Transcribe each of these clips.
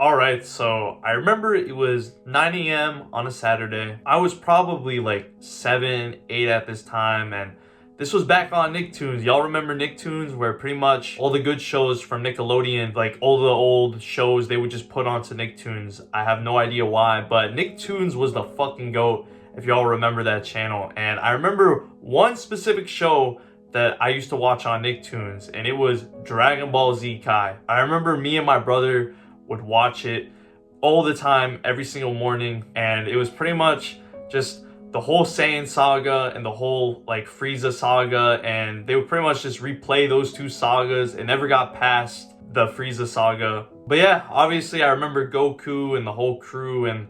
All right, so I remember it was 9 a.m. on a Saturday. I was probably like 7, 8 at this time, and this was back on Nicktoons. Y'all remember Nicktoons, where pretty much all the good shows from Nickelodeon, like all the old shows, they would just put onto Nicktoons. I have no idea why, but Nicktoons was the fucking GOAT, if y'all remember that channel. And I remember one specific show that I used to watch on Nicktoons, and it was Dragon Ball Z Kai. I remember me and my brother would watch it all the time, every single morning, and it was pretty much just the whole Saiyan saga and the whole like Frieza saga, and they would pretty much just replay those two sagas. It never got past the Frieza saga. But yeah, obviously I remember Goku and the whole crew, and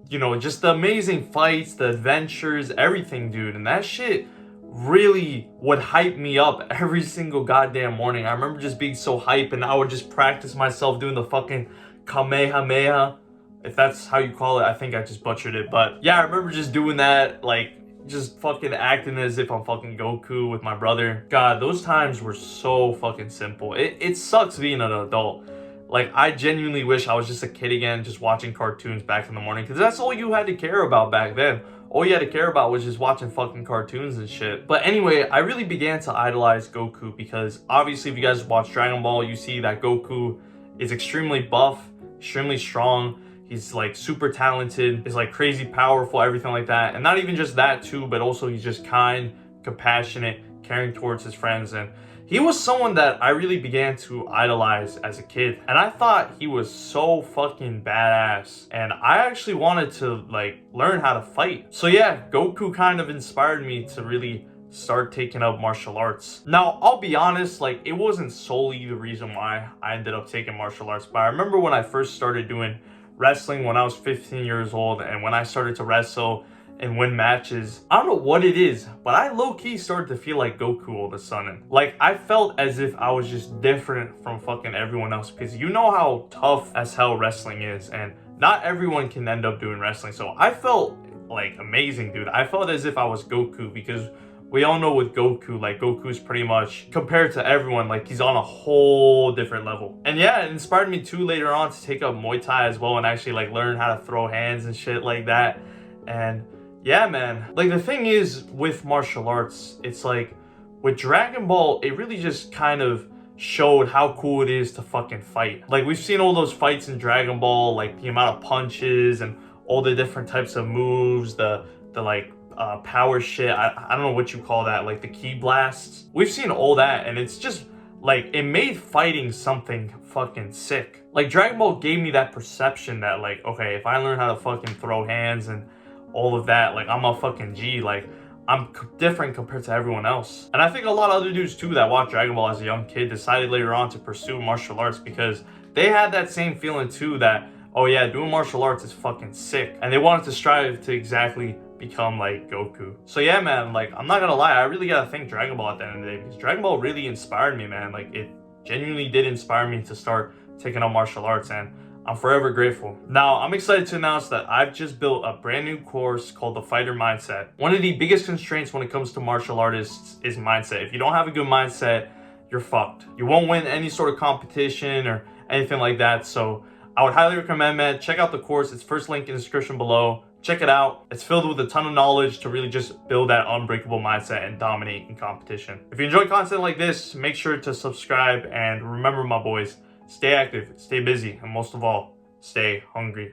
just the amazing fights, the adventures, everything, dude. And that shit really would hype me up every single goddamn morning. I remember just being so hype, and I would just practice myself doing the fucking Kamehameha, if that's how you call it. I think I just butchered it, but yeah, I remember just doing that, like just fucking acting as if I'm fucking Goku with my brother. God, those times were so fucking simple. It sucks being an adult. Like, I genuinely wish I was just a kid again, just watching cartoons back in the morning, because that's all you had to care about back then. All you had to care about was just watching fucking cartoons and shit. But anyway, I really began to idolize Goku because obviously if you guys watch Dragon Ball, you see that Goku is extremely buff, extremely strong. He's like super talented, is like crazy powerful, everything like that. And not even just that too, but also he's just kind, compassionate, caring towards his friends. And he was someone that I really began to idolize as a kid. And I thought he was so fucking badass. And I actually wanted to like learn how to fight. So yeah, Goku kind of inspired me to really start taking up martial arts. Now, I'll be honest, like it wasn't solely the reason why I ended up taking martial arts, but I remember when I first started doing wrestling when I was 15 years old, and when I started to wrestle and win matches, I don't know what it is, but I low-key started to feel like Goku all of a sudden. Like, I felt as if I was just different from fucking everyone else, because you know how tough as hell wrestling is, and not everyone can end up doing wrestling. So I felt like amazing, dude. I felt as if I was Goku, because we all know with Goku, like Goku's pretty much, compared to everyone, like he's on a whole different level. And yeah, it inspired me too later on to take up Muay Thai as well, and actually like learn how to throw hands and shit like that. And yeah, man, like the thing is with martial arts, it's like with Dragon Ball, it really just kind of showed how cool it is to fucking fight. Like we've seen all those fights in Dragon Ball, like the amount of punches and all the different types of moves, the like power shit. I don't know what you call that, like the ki blasts. We've seen all that, and it's just like it made fighting something fucking sick. Like Dragon Ball gave me that perception that like, okay, if I learn how to fucking throw hands and all of that, like I'm a fucking G, like I'm different compared to everyone else. And I think a lot of other dudes too that watched Dragon Ball as a young kid decided later on to pursue martial arts because they had that same feeling too that, oh yeah, doing martial arts is fucking sick. And they wanted to strive to exactly become like Goku. So yeah, man, like I'm not gonna lie, I really gotta thank Dragon Ball at the end of the day, because Dragon Ball really inspired me, man. Like it genuinely did inspire me to start taking up martial arts, and I'm forever grateful. Now, I'm excited to announce that I've just built a brand new course called the Fighter Mindset. One of the biggest constraints when it comes to martial artists is mindset. If you don't have a good mindset, you're fucked. You won't win any sort of competition or anything like that. So I would highly recommend, man, check out the course. It's first link in the description below. Check it out. It's filled with a ton of knowledge to really just build that unbreakable mindset and dominate in competition. If you enjoy content like this, make sure to subscribe, and remember, my boys, stay active, stay busy, and most of all, stay hungry.